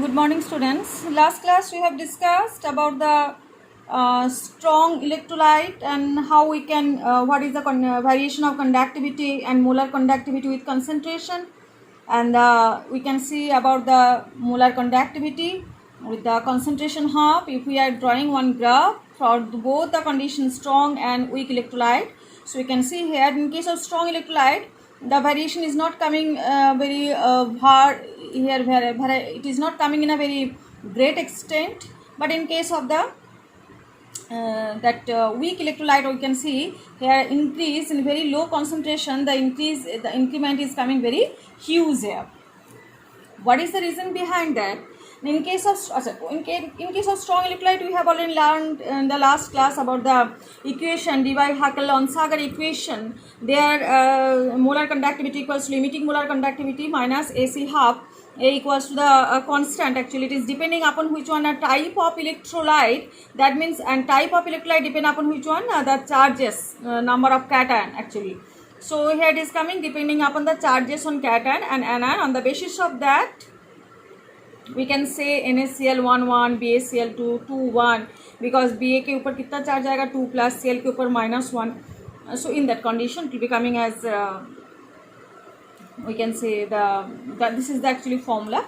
Good morning, students. Last class we have discussed about the strong electrolyte and how we can, what is the variation of conductivity and molar conductivity with concentration, and we can see about the molar conductivity with the concentration half. If we are drawing one graph for both the conditions strong and weak electrolyte, so we can see here in case of strong electrolyte, the variation is not coming very hard here, it is not coming in a very great extent, but in case of the weak electrolyte, we can see here increase in very low concentration, the increment is coming very huge here. What is the reason behind that? In case of strong electrolyte, we have already learned in the last class about the equation Debye-Hackl-Onsager equation. Their molar conductivity equals to limiting molar conductivity minus AC half. A equals to the constant. Actually, it is depending upon which one a type of electrolyte. That means, and type of electrolyte depend upon which one the charges, number of cation actually. So here it is coming depending upon the charges on cation and anion. On the basis of that, we can say NaCl 1 1, BaCl 2 2 1, because Ba के ऊपर कितना charge आएगा 2 plus Cl के ऊपर -1. So in that condition, it will be coming as we can say this is the actually formula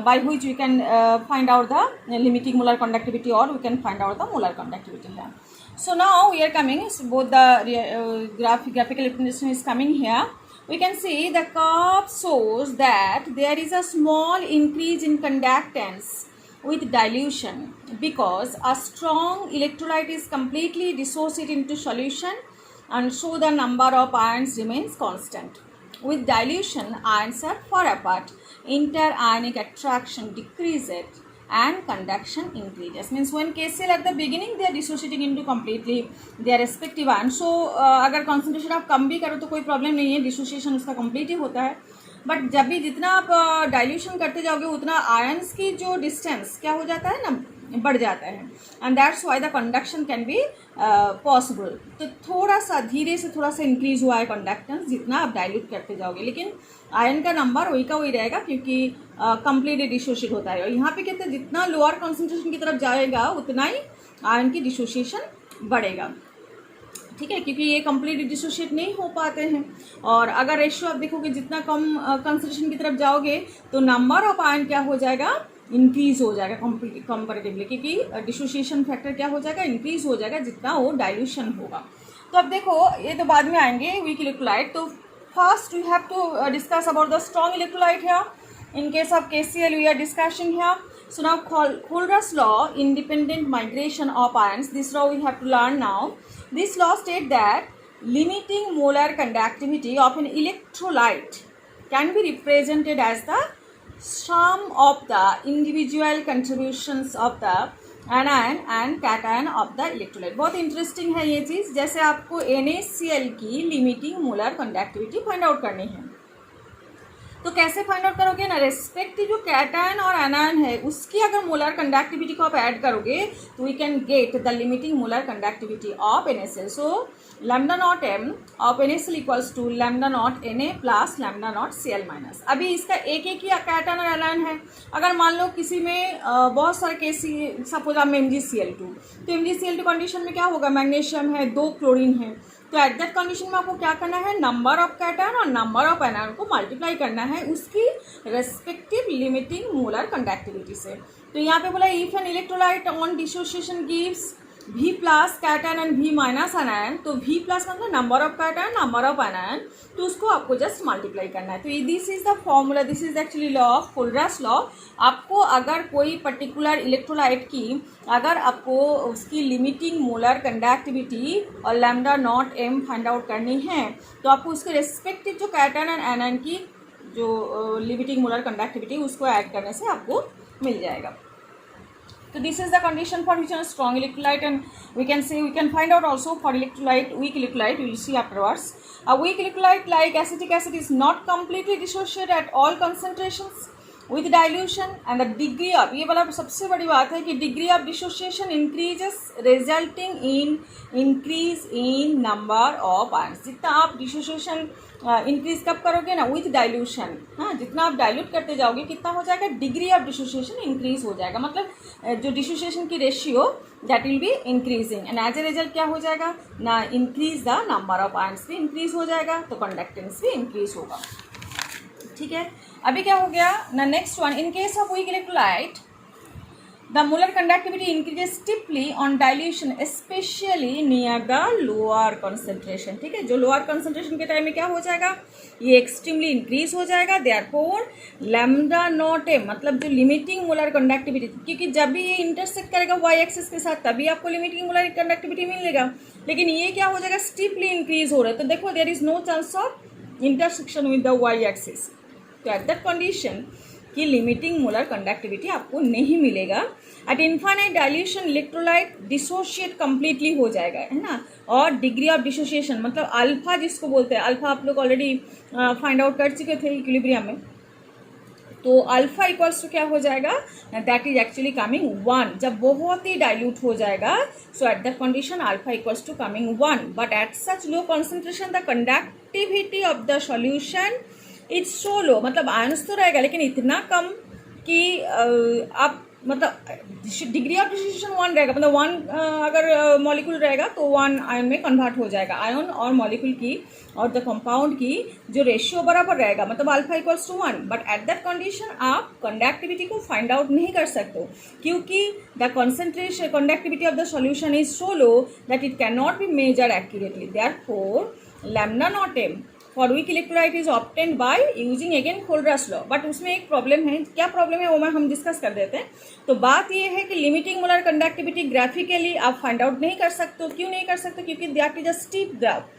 by which we can find out the limiting molar conductivity, or we can find out the molar conductivity here. So now we are coming, so both the graphical representation is coming here. We can see the curve shows that there is a small increase in conductance with dilution because a strong electrolyte is completely dissociated into solution, and so the number of ions remains constant. With dilution, ions are far apart, interionic attraction decreases and conduction increases. Means when KCl at the beginning, they are dissociating into completely their respective ions. So अगर concentration आप कम भी करो तो कोई problem नहीं है, dissociation उसका complete ही होता है. बट जब भी जितना आप डाइल्यूशन करते जाओगे उतना आयंस की जो डिस्टेंस क्या हो जाता है ना, बढ़ जाता है, and that's why the conduction can be possible. तो थोड़ा सा धीरे से थोड़ा सा इंक्रीज हुआ है कंडक्टेंस जितना आप डाइल्यूट करते जाओगे, लेकिन आयन का नंबर वही का वही रहेगा क्योंकि कंप्लीटली डिसोशिएट होता है. और यहाँ पे कहते हैं जितना लोअर कॉन्सेंट्रेशन की तरफ जाएगा उतना ही आयन की डिसोशिएशन बढ़ेगा. ठीक है, क्योंकि ये कंप्लीटली डिसोशिएट नहीं हो पाते हैं. और अगर रेशियो आप देखोगे जितना कम कंसंट्रेशन की तरफ जाओगे तो नंबर ऑफ आयन क्या हो जाएगा, इंक्रीज हो जाएगा कंपैरेटिवली, क्योंकि डिसोशिएशन फैक्टर क्या हो जाएगा, इंक्रीज हो जाएगा जितना वो डाइल्यूशन होगा. तो अब देखो ये तो बाद में आएंगे वीक इलेक्ट्रोलाइट. तो first we have to discuss about the strong electrolyte here. In case of KCl, we are discussing here. So now Coulter's law, independent migration of ions. This law we have to learn now. This law states that limiting molar conductivity of an electrolyte can be represented as the sum of the individual contributions of the anion and cation of the electrolyte. बहुत interesting है ये चीज़. जैसे आपको NaCl की limiting molar conductivity find out करनी है, तो कैसे फाइंड आउट करोगे ना, रेस्पेक्टिव जो कैटायन और एनायन है उसकी अगर मोलर कंडक्टिविटी को आप ऐड करोगे तो we can get the limiting molar conductivity of NaCl. So lambda not m of NaCl equals to lambda naught Na plus lambda naught Cl minus. अभी इसका एक ही कैटायन और एनायन है. अगर मान लो किसी में बहुत सारे केस, सपोज आप MgCl2, तो MgCl2 कंडीशन में क्या होगा, मैग्नीशियम है, 2 क्लोरीन है. तो एट दैट कंडीशन में आपको क्या करना है, नंबर ऑफ कैटायन और नंबर ऑफ एनायन को मल्टीप्लाई करना है उसकी रेस्पेक्टिव लिमिटिंग मोलर कंडक्टिविटी से. तो यहाँ पे बोला if an electrolyte on dissociation gives V plus cation and V minus anion, तो V प्लस मतलब number of cation number of anion, तो उसको आपको जस्ट मल्टीप्लाई करना है. तो this is the formula, this is actually law of Kohlrausch's law. आपको अगर कोई पर्टिकुलर इलेक्ट्रोलाइट की अगर आपको उसकी लिमिटिंग मोलर कंडक्टिविटी और lambda not m find out करनी है तो आपको उसके रेस्पेक्टिव जो कैटायन एंड एनायन की जो लिमिटिंग मोलर कंडक्टिविटी उसको ऐड करने से आपको मिल जाएगा. So this is the condition for which a strong electrolyte, and we can find out also for electrolyte, weak electrolyte, we will see afterwards. A weak electrolyte like acetic acid is not completely dissociated at all concentrations. With dilution and the degree of, ये वाला सबसे बड़ी बात है कि degree of dissociation increases resulting in increase in number of ions. जितना आप dissociation increase कब करोगे ना, विथ डाइल्यूशन। हाँ, जितना आप डाइल्यूट करते जाओगे कितना हो जाएगा, डिग्री ऑफ डिसोसिएशन इंक्रीज हो जाएगा, मतलब जो डिसोसिएशन की ratio that will be increasing and as a result क्या हो जाएगा ना, increase the number of ions भी इंक्रीज हो जाएगा, तो कंडक्टेंस भी इंक्रीज होगा। ठीक है, अभी क्या हो गया ना, next one, in case of weak electrolyte the molar conductivity increases steeply on dilution especially near the lower concentration. ठीक है, जो लोअर कंसंट्रेशन के टाइम में क्या हो जाएगा, ये एक्सट्रीमली इंक्रीज हो जाएगा। देयरफॉर लैम्डा नॉट एम, मतलब जो लिमिटिंग मोलर कंडक्टिविटी, क्योंकि जब भी ये इंटरसेक्ट करेगा वाई एक्सिस के साथ तभी आपको लिमिटिंग मोलर कंडक्टिविटी मिलेगा, लेकिन ये क्या हो जाएगा, स्टिफली इंक्रीज हो रहा है। तो देखो there is no chance of intersection with the y axis. तो एट दैट कंडीशन कि लिमिटिंग मोलर कंडक्टिविटी आपको नहीं मिलेगा। At infinite dilution electrolyte dissociate completely हो जाएगा, है ना। और डिग्री ऑफ डिसोसिएशन मतलब अल्फा जिसको बोलते हैं, अल्फा आप लोग ऑलरेडी फाइंड आउट कर चुके थे इक्विलिब्रियम में। तो अल्फा इक्वल्स टू क्या हो जाएगा, दैट इज एक्चुअली कमिंग 1। जब बहुत ही डाइल्यूट हो जाएगा, so at that condition alpha equals to coming 1। But at such low concentration the conductivity of the solution it's so low, मतलब आयन्स तो रहेगा लेकिन इतना कम कि आप मतलब डिग्री ऑफ डिसोसिएशन 1 रहेगा, मतलब 1 अगर मॉलिक्यूल रहेगा तो 1 आयन में कन्वर्ट हो जाएगा। आयन और मॉलिक्यूल की और द कंपाउंड की जो रेशियो बराबर रहेगा, मतलब alpha equals to 1। But at that condition आप कंडक्टिविटी को फाइंड आउट नहीं कर सकते हो, क्योंकि the concentration conductivity of the solution is so low that it can not be measured accurately. Therefore lambda not m for weak electrolyte is obtained by using again Kohlrausch's law. But उसमें एक problem है, क्या problem है वो मैं हम discuss कर देते हैं। तो बात ये है कि लिमिटिंग मोलर कंडक्टिविटी ग्राफिकली आप फाइंड आउट नहीं कर सकते हो। क्यों नहीं कर सकते, क्योंकि that is a steep graph.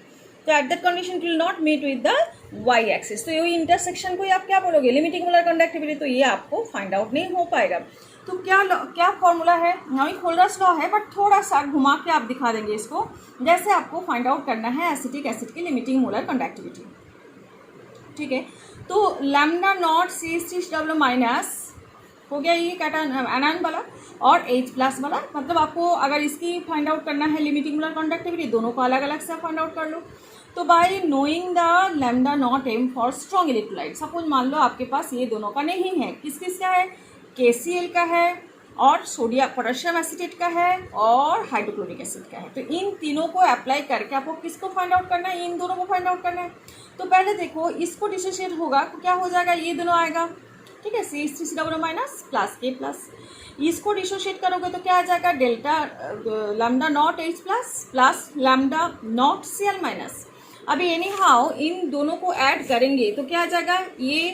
तो at that condition it will not meet with the y axis. तो ये इंटरसेक्शन को आप क्या बोलोगे, लिमिटिंग मोलर कंडक्टिविटी, तो ये आपको फाइंड आउट नहीं हो पाएगा। तो क्या फॉर्मूला है, नॉई खोल्ड्रास लॉ है, बट थोड़ा सा घुमा के आप दिखा देंगे इसको, जैसे आपको फाइंड आउट करना है एसिटिक एसिड की लिमिटिंग मोलर कंडक्टिविटी। ठीक है, तो लैम्डा नॉट CH3 माइनस हो गया ये एनायन वाला, और H+ वाला, मतलब आपको अगर इसकी फाइंड आउट करना है लिमिटिंग मोलर कंडक्टिविटी, दोनों को अलग अलग से फाइंड आउट कर लो। तो by knowing the lambda not m for strong electrolyte, suppose मान लो आपके पास ये दोनों का नहीं है, किस किस का है, KCl का है और सोडियम पोटेशियम एसिटेट का है और हाइड्रोक्लोरिक एसिड का है। तो इन तीनों को अप्लाई करके आपको किसको फाइंड आउट करना है, इन दोनों को फाइंड आउट करना है। तो पहले देखो इसको डिसोशिएट होगा तो क्या हो जाएगा, ये दोनों आएगा। ठीक है, CH3 माइनस प्लस K+। इसको डिसोशिएट करोगे तो क्या आ जाएगा, delta lambda naught H+ plus lambda naught Cl minus. अभी एनी हाउ इन दोनों को ऐड करेंगे तो क्या आ जाएगा, ये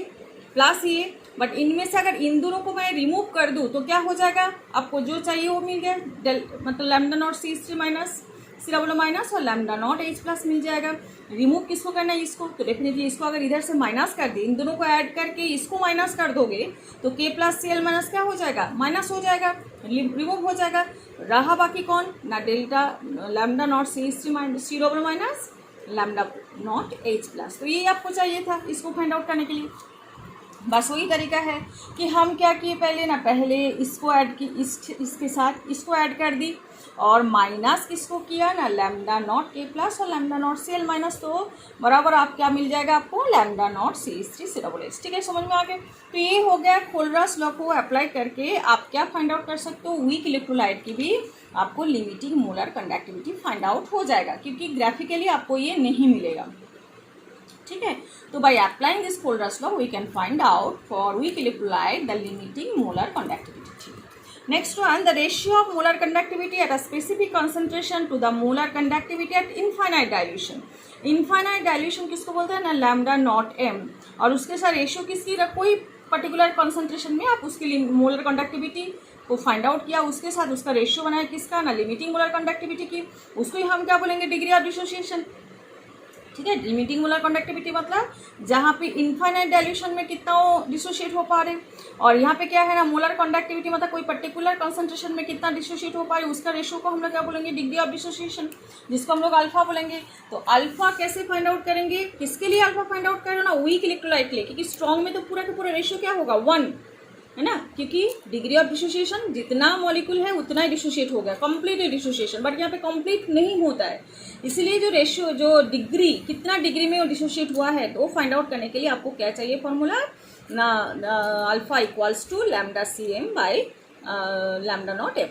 प्लस ये, बट इनमें से अगर इन दोनों को मैं रिमूव कर दूं तो क्या हो जाएगा, आपको जो चाहिए वो मिल गया, मतलब lambda naught CH3 minus C minus और लैम्डा नॉट H+ मिल जाएगा। रिमूव किसको करना है, इसको, तो डेफिनेटली इसको अगर इधर से माइनस कर दे, इन दोनों को ऐड करके इसको माइनस कर दोगे तो K+Cl माइनस क्या हो जाएगा, माइनस हो जाएगा, रिमूव हो जाएगा। रहा बाकी कौन ना, delta lambda naught CH3 minus lambda naught H+। तो ये आपको चाहिए था इसको फाइंड आउट करने के लिए। बस वही तरीका है कि हम क्या किए पहले इसको ऐड की, इसके साथ इसको ऐड कर दी, और माइनस किसको किया ना, लैम्डा नॉट K+ और लैम्डा नॉट Cl माइनस, तो बराबर आप क्या मिल जाएगा आपको, लैम्डा नॉट CH3 ठीक है, समझ में आ गया। तो ये हो गया खोल्ड्रास लॉ को अप्लाई करके आप क्या फाइंड आउट कर सकते हो, वीक इलेक्ट्रोलाइट की भी आपको limiting molar conductivity find out हो जाएगा, क्योंकि ग्राफिकली आपको ये नहीं मिलेगा। ठीक है, तो by applying this Kohlrausch's law we can find out for weak electrolyte the limiting molar conductivity. Next one, the ratio of molar conductivity at a specific concentration to the molar conductivity at infinite dilution. Infinite dilution किसको बोलते हैं ना, lambda not M, और उसके साथ ratio किसकी, कोई particular concentration में आप उसकी मोलर कंडक्टिविटी को फाइंड आउट किया, उसके साथ उसका रेशियो बनाया किसका ना, लिमिटिंग मोलर कंडक्टिविटी की, उसको ही हम क्या बोलेंगे, डिग्री ऑफ डिसोसिएशन। ठीक है। लिमिटिंग मोलर कंडक्टिविटी मतलब जहाँ पे इनफाइनाइट डाइल्यूशन में कितना वो डिसोशिएट हो पा रहे, और यहाँ पे क्या है ना मोलर कंडक्टिविटी मतलब कोई पर्टिकुलर कंसंट्रेशन में कितना डिसोशिएट हो पा रहे, उसका रेशो को हम लोग क्या बोलेंगे, डिग्री ऑफ डिसोसिएशन, जिसको हम लोग अल्फा बोलेंगे। तो अल्फा कैसे फाइंड आउट करेंगे, किसके लिए अल्फा फाइंड आउट करें ना, वीक इलेक्ट्रोलाइट के लिए, क्योंकि स्ट्रॉन्ग में तो पूरा का पूरा रेशियो क्या होगा 1 है ना, क्योंकि डिग्री ऑफ डिसोसिएशन जितना मॉलिक्यूल है उतना ही डिसोशिएट हो गया, कंप्लीट डिसोसिएशन, बट यहाँ पे कंप्लीट नहीं होता है, इसलिए जो रेशियो जो डिग्री कितना डिग्री में वो डिसोशिएट हुआ है, तो वो फाइंड आउट करने के लिए आपको क्या चाहिए फॉर्मूला ना, alpha equals to lambda c m by lambda not m.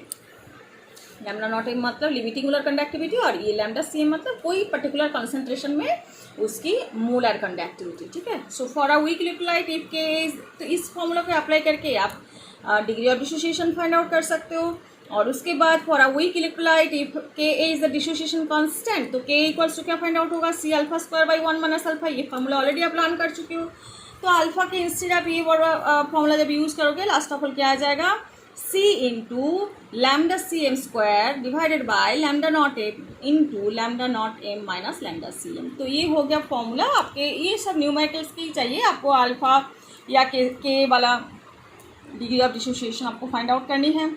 Lambda not m मतलब लिमिटिंग मोलर कंडक्टिविटी, और ये लैम्डा सी एम मतलब कोई पर्टिकुलर कंसंट्रेशन में उसकी मोलर कंडक्टिविटी, ठीक है। So for a weak electrolyte if k is, तो इस फॉर्मूला को अप्लाई करके आप degree of dissociation find out कर सकते हो। और उसके बाद for a weak electrolyte if k is the dissociation constant, तो के इक्वल्स टू क्या फाइंड आउट होगा, c alpha square by 1 minus alpha. ये फॉर्मूला ऑलरेडी आप लर्न कर चुके हो। तो अल्फा के इंस्टेड आप ये फॉर्मूला जब यूज करोगे लास्ट ऑफ ऑल क्या आ जाएगा, C into lambda c m square divided by lambda not m into lambda not m minus lambda c m. तो ये हो गया फॉर्मूला आपके, ये सब न्यूमेरिकल्स की चाहिए आपको, अल्फा या के वाला डिग्री ऑफ डिसोसिएशन आपको फाइंड आउट करनी है,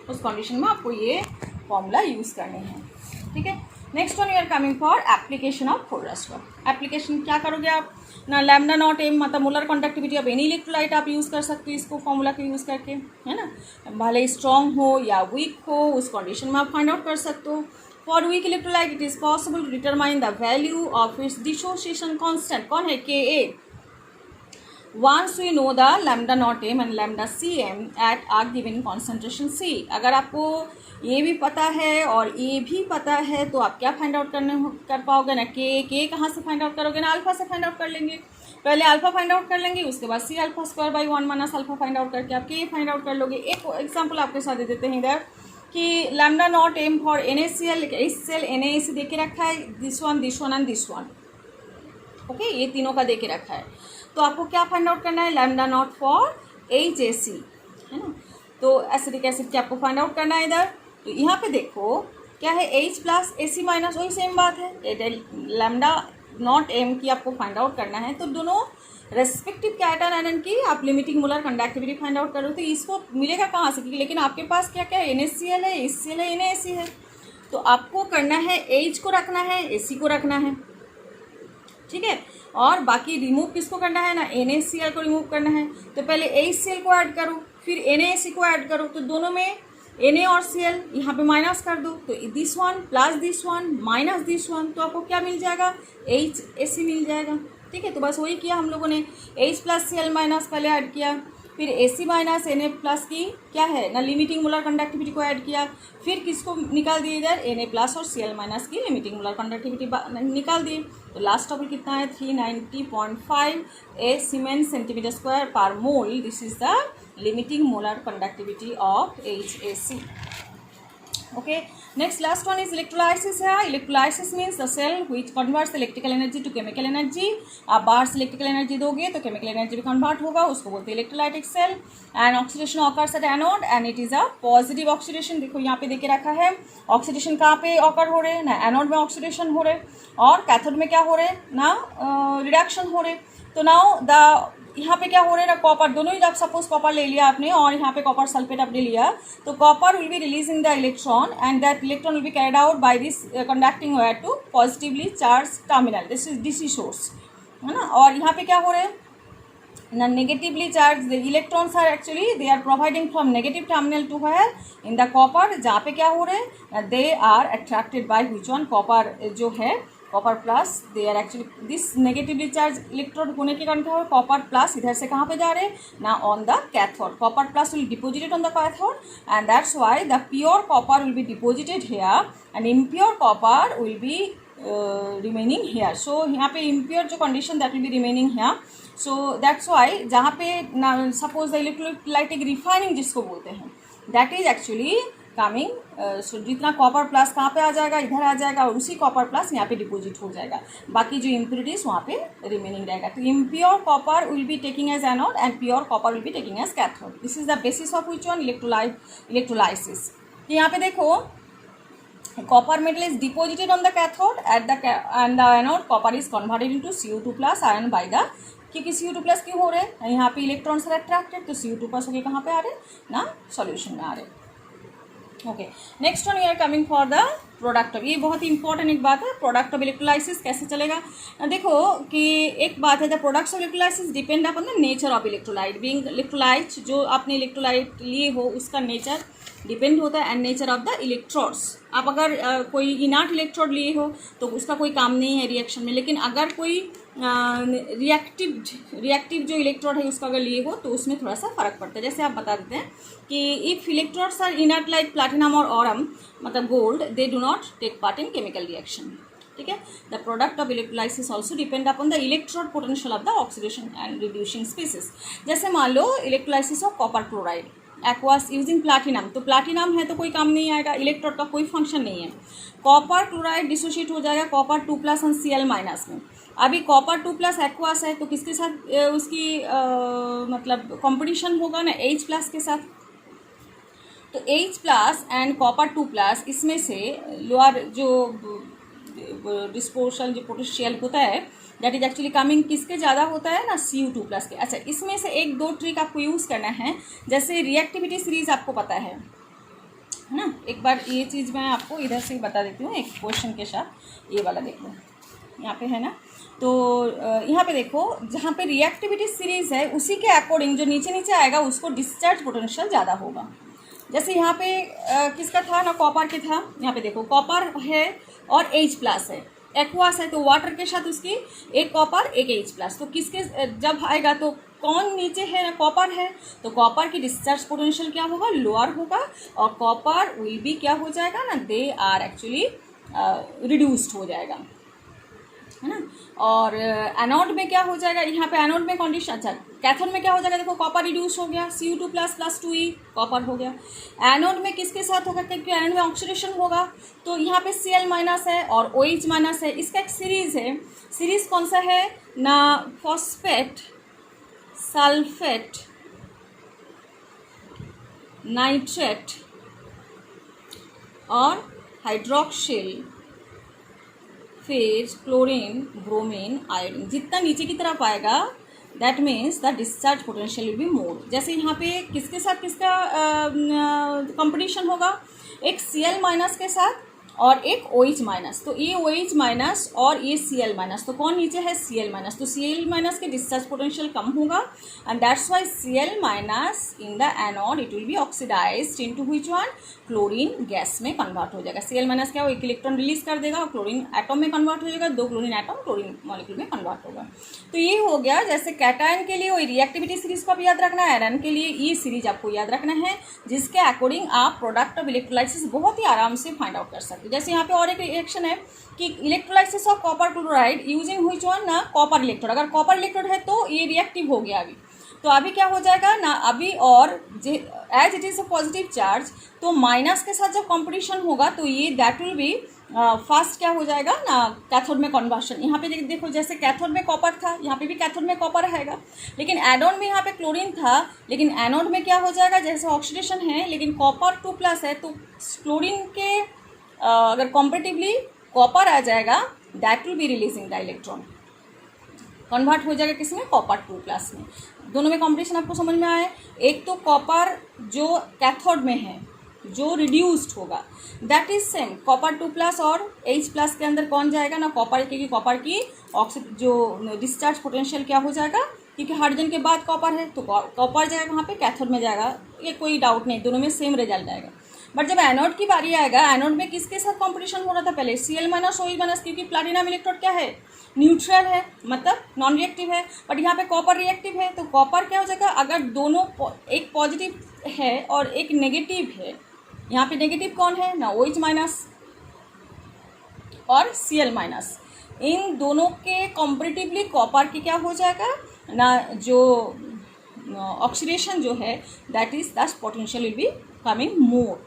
उस कंडीशन में आपको ये फॉर्मूला यूज़ करने हैं, ठीक है। Next one we are coming for application of फोरस लॉ। एप्लीकेशन क्या करोगे आप ना, लैम्डा नॉट एम मतलब molar conductivity of any electrolyte आप यूज़ कर सकते हो इसको फॉर्मूला को यूज़ करके, है ना, भले स्ट्रॉन्ग हो या वीक हो उस कंडीशन में आप फाइंड आउट कर सकते हो। For weak electrolyte it is possible to determine the value of its dissociation constant, कौन है, के ए, once we know the lambda naught m and lambda cm at a given concentration C। अगर आपको ये भी पता है और ये भी पता है तो आप क्या फाइंड आउट कर पाओगे ना, के कहाँ से फाइंड आउट करोगे ना, अल्फा से फाइंड आउट कर लेंगे। पहले अल्फा फाइंड आउट कर लेंगे, उसके बाद c alpha square by 1 minus alpha find out करके आप के फाइंड आउट कर लोगे। एक एग्जाम्पल आपके साथ दे देते हैं इधर कि lambda not m for NaCl, HCl NaAC दे के रखा है, this one and this one, okay, ये तीनों का दे के रखा है। तो आपको क्या फाइंड आउट करना है, लैम्डा नॉट फॉर HAC, है ना। तो एसिडिक एसिड क्या आपको फाइंड आउट करना है इधर। तो यहाँ पे देखो क्या है, H प्लस AC माइनस, वही सेम बात है, लैम्डा नॉट एम की आपको फाइंड आउट करना है। तो दोनों रेस्पेक्टिव कैटन आयन की आप limiting molar conductivity find out करो, तो इसको मिलेगा कहाँ से, लेकिन आपके पास क्या क्या है, NaCl है, HCl है, NaAC है। तो आपको करना है H को रखना है, AC को रखना है, ठीक है, और बाकी रिमूव किसको करना है ना, NaCl को रिमूव करना है। तो पहले HCl को ऐड करो, फिर NaAC को ऐड करो, तो दोनों में Na और Cl यहाँ पे माइनस कर दो, तो this one plus this one minus this one, तो आपको क्या मिल जाएगा, HAC मिल जाएगा, ठीक है। तो बस वही किया हम लोगों ने, H प्लस Cl माइनस पहले ऐड किया, फिर AC माइनस Na प्लस की क्या है ना लिमिटिंग मोलर कंडक्टिविटी को ऐड किया, फिर किसको निकाल दिए इधर, Na प्लस और Cl माइनस की लिमिटिंग मोलर कंडक्टिविटी निकाल दिए। तो लास्ट टॉपिक कितना है, 390.5 ए सीमेन सेंटीमीटर स्क्वायर पर मोल, this is the limiting molar conductivity of HAC। Okay, next last one is electrolysis here. Electrolysis means the cell which converts electrical energy to chemical energy। आप बाहर से electrical energy दोगे तो chemical energy भी convert होगा, उसको बोलते हैं electrolytic cell। and oxidation occurs at anode and it is a positive oxidation। देखो यहाँ पे देके रखा है oxidation कहाँ पे occur हो रहे हैं ना, anode में oxidation हो रहे, और cathode में क्या हो रहे ना, reduction हो रहे। तो now the यहाँ पे क्या हो रहा है ना, कॉपर, दोनों ही, जब सपोज कॉपर ले लिया आपने और यहाँ पे कॉपर सल्फेट आपने लिया, तो copper will be releasing the electron and that electron will be carried out by this conducting wire to positively charge terminal, this is DC source, है ना। और यहाँ पे क्या हो रहा है ना, negatively charge the electrons are actually they are providing from negative terminal to where in the copper, जहाँ पे क्या हो रहे हैं, they are attracted by which one, copper जो है copper plus, they are actually this negatively charge electrode होने के कारण क्या हो, कॉपर प्लस इधर से कहाँ पे जा रहे ना, on the cathode, copper plus will deposited on the cathode and that's why the pure copper will be deposited here and impure copper will be remaining here. So यहाँ पे इम्प्योर जो condition that will be remaining here, so that's why जहाँ पे suppose the electrolytic refining जिसको बोलते हैं, that is actually coming, so जितना copper plus कहाँ पे आ जाएगा, इधर आ जाएगा, और उसी कॉपर प्लस यहाँ पे डिपोजिट हो जाएगा, बाकी जो इम्प्योरिटीज वहाँ पे रिमेनिंग रहेगा। तो impure copper will be taking as anode and pure copper will be taking as cathode, this is the basis of which one, electrolysis. यहाँ पे देखो Copper metal is deposited on the cathode and the anode copper is converted into CO2 plus ion by the, क्योंकि CO2 plus क्यों हो रहे हैं, यहाँ पे इलेक्ट्रॉन्स आर अट्रैक्टेड, तो CO2 प्लस होके कहाँ पे आ रहे हैं ना, सॉल्यूशन में आ रहे हैं. Okay, next one we are coming for the product of, ये बहुत ही इंपॉर्टेंट एक बात है, प्रोडक्ट ऑफ इलेक्ट्रोलाइसिस कैसे चलेगा. देखो कि एक बात है, the products of electrolysis depend upon the nature of electrolyte. Being electrolyte, जो आपने इलेक्ट्रोलाइट लिए हो उसका नेचर डिपेंड होता है, and nature of the electrodes. आप अगर कोई इनार्ट इलेक्ट्रोड लिए हो तो उसका कोई काम नहीं है रिएक्शन में, लेकिन अगर कोई रिएक्टिव जो इलेक्ट्रोड है उसका अगर लिए हो तो उसमें थोड़ा सा फर्क पड़ता है. जैसे आप बता देते हैं कि if electrodes are inert like platinum और ऑरम, मतलब gold, they do not take part in chemical reaction. ठीक है. The product of electrolysis also depend upon the electrode potential of the oxidation and reducing species. जैसे मान लो electrolysis of copper chloride aqueous using platinum, तो platinum है तो कोई काम नहीं आएगा, इलेक्ट्रोड का कोई फंक्शन नहीं है. कॉपर क्लोराइड डिसोशिएट हो जाएगा कॉपर 2 प्लस और Cl माइनस में. अभी कॉपर 2 प्लस एक्वास है तो किसके साथ उसकी मतलब कंपटीशन होगा ना, H प्लस के साथ. तो H plus and copper 2 plus, इसमें से लोअर जो डिस्पोर्शन जो पोटेंशियल होता है दैट इज एक्चुअली कमिंग किसके ज़्यादा होता है ना, CO2 प्लस के. अच्छा, इसमें से एक दो ट्रिक आपको यूज़ करना है. जैसे रिएक्टिविटी सीरीज आपको पता है ना, एक बार ये चीज़ मैं आपको इधर से ही बता देती हूँ एक क्वेश्चन के साथ. ये वाला देखो यहाँ पे है ना, तो यहाँ पे देखो जहाँ पे रिएक्टिविटी सीरीज है उसी के अकॉर्डिंग जो नीचे नीचे आएगा उसको डिस्चार्ज पोटेंशियल ज़्यादा होगा. जैसे यहाँ पे किसका था ना, कॉपर के था. यहाँ पे देखो कॉपर है और H प्लस है, एक्वास है, तो वाटर के साथ उसकी एक कॉपर एक H प्लस, तो किसके जब आएगा तो कौन नीचे है ना, कॉपर है, तो कॉपर की डिस्चार्ज पोटेंशियल क्या होगा, लोअर होगा, और कॉपर विल भी क्या हो जाएगा ना, दे आर एक्चुअली रिड्यूस्ड हो जाएगा, है ना. और एनोड में क्या हो जाएगा, यहाँ पे एनोड में कंडीशन, अच्छा कैथोड में क्या हो जाएगा, देखो कॉपर रिड्यूस हो गया, CO2 plus plus 2E copper हो गया. एनोड में किसके साथ होगा, क्योंकि एनोड में ऑक्सीडेशन होगा, तो यहाँ पे Cl माइनस है और OH माइनस है. इसका एक सीरीज है, सीरीज कौन सा है ना, फॉस्फेट, सल्फेट, नाइट्रेट और हाइड्रोक्सिल, फिर क्लोरीन, ब्रोमीन, आयोडीन. जितना नीचे की तरफ आएगा that means the discharge potential will be more. जैसे यहाँ पे किसके साथ किसका कंपटीशन होगा, एक Cl माइनस के साथ और एक OH माइनस, तो ये OH माइनस और ये Cl माइनस, तो कौन नीचे है, Cl माइनस, तो Cl माइनस के डिस्चार्ज पोटेंशियल कम होगा, and that's why Cl minus in the anode it will be oxidised into which one, chlorine gas में कन्वर्ट हो जाएगा. Cl माइनस क्या हो, एक इलेक्ट्रॉन रिलीज कर देगा और क्लोरीन एटम में कन्वर्ट हो जाएगा, 2 क्लोरीन एटम क्लोरीन मॉलिक्यूल में कन्वर्ट होगा. तो ये हो गया. जैसे कैटायन के लिए वही रिएक्टिविटी सीरीज को आप याद रखना है, आयरन के लिए ये सीरीज आपको याद रखना है, जिसके अकॉर्डिंग आप प्रोडक्ट ऑफ इलेक्ट्रोलाइसिस बहुत ही आराम से फाइंड आउट कर सकते. जैसे यहाँ पे और एक रिएक्शन है कि electrolysis of copper chloride using which one ना, कॉपर इलेक्ट्रोड. अगर कॉपर इलेक्ट्रोड है तो ये रिएक्टिव हो गया अभी, तो अभी क्या हो जाएगा ना, अभी और as it is a positive charge, तो माइनस के साथ जब कंपटीशन होगा तो ये दैट विल बी फास्ट क्या हो जाएगा ना, कैथोड में कन्वर्शन. यहाँ पे देखो जैसे कैथोड में कॉपर था, यहाँ पे भी कैथोड में कॉपर रहेगा, लेकिन एनोड में यहाँ पे क्लोरीन था, लेकिन एनोड में क्या हो जाएगा, जैसे ऑक्सीडेशन है लेकिन कॉपर 2 प्लस है, तो क्लोरीन के अगर कॉम्पेटिवली कॉपर आ जाएगा that will be releasing the electron, convert हो जाएगा किसमें, कॉपर 2 प्लस में. दोनों में कॉम्पिटिशन आपको समझ में आए. एक तो कॉपर जो कैथोड में है जो रिड्यूस्ड होगा that is same, copper 2 plus और H प्लस के अंदर कौन जाएगा ना, कॉपर, क्योंकि कॉपर की जो डिस्चार्ज पोटेंशियल क्या हो जाएगा, क्योंकि हाइड्रोजन के बाद कॉपर है तो कॉपर जाएगा वहाँ पे, कैथोड में जाएगा, ये कोई डाउट नहीं, दोनों में सेम रिजल्ट आएगा. बट जब एनोड की बारी आएगा, एनोड में किसके साथ कंपटीशन हो रहा था पहले, Cl माइनस OH माइनस, क्योंकि प्लैटिनम इलेक्ट्रोड क्या है, न्यूट्रल है, मतलब नॉन रिएक्टिव है, बट यहाँ पे कॉपर रिएक्टिव है, तो कॉपर क्या हो जाएगा, अगर दोनों एक पॉजिटिव है और एक नेगेटिव है, यहाँ पे नेगेटिव कौन है ना, OH माइनस और Cl माइनस, इन दोनों के कॉम्परेटिवली कॉपर की क्या हो जाएगा ना, जो ऑक्सीडेशन जो है that is that potential will be coming मोर.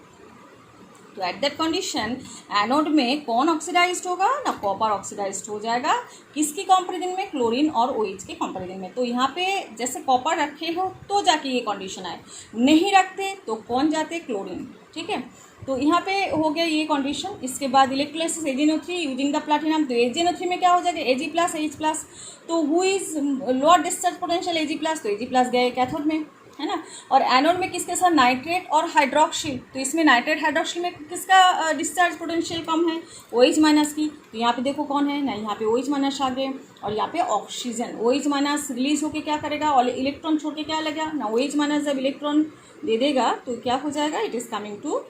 तो एट दैट कंडीशन एनोड में कौन ऑक्सीडाइज्ड होगा ना, कॉपर ऑक्सीडाइज्ड हो जाएगा। किसकी कंपैरिजन में, क्लोरीन और OH के कंपैरिजन में। तो यहाँ पे जैसे कॉपर रखे हो तो जाके ये कंडीशन आए, नहीं रखते तो कौन जाते, क्लोरीन। ठीक है, तो यहाँ पे हो गया ये कंडीशन। इसके बाद electrolysis AgNO3 using the platinum. तो AgNO3 में क्या हो जाएगा, Ag प्लस H प्लस। तो who is lower discharge potential, Ag plus, तो Ag प्लस गए कैथोड में, है ना। और एनोड में किसके साथ, नाइट्रेट और हाइड्रोक्सिल। तो इसमें नाइट्रेट हाइड्रोक्सिल में किसका डिस्चार्ज पोटेंशियल कम है, OH माइनस की। तो यहाँ पे देखो कौन है ना, यहाँ पे OH माइनस आ गए। और यहाँ पे ऑक्सीजन OH माइनस रिलीज होकर क्या करेगा, और इलेक्ट्रॉन छोड़ के क्या लगेगा ना, OH माइनस जब इलेक्ट्रॉन दे देगा तो क्या हो जाएगा, it is coming to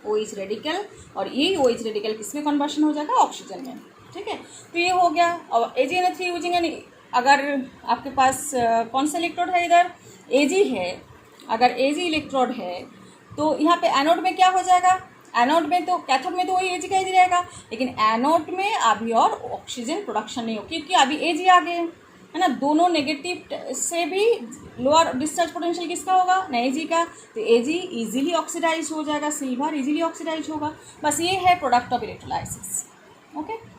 OH radical. और ये OH रेडिकल किस में कन्वर्शन हो जाएगा, ऑक्सीजन में। ठीक है, तो ये हो गया। और AgNO3 यूजिंग, अगर आपके पास कौन सा इलेक्ट्रोड है, इधर Ag है। अगर Ag इलेक्ट्रोड है तो यहाँ पे एनोड में क्या हो जाएगा, एनोड में तो, कैथोड में तो वही Ag का ही रहेगा, लेकिन एनोड में अभी और ऑक्सीजन प्रोडक्शन नहीं हो, क्योंकि अभी Ag आ गए, है ना। दोनों नेगेटिव से भी लोअर डिस्चार्ज पोटेंशियल किसका होगा ना, Ag का। तो Ag इजीली ऑक्सीडाइज हो जाएगा, सिल्वर इजीली ऑक्सीडाइज होगा। बस ये है प्रोडक्ट ऑफ इलेक्ट्रोलाइसिस। ओके।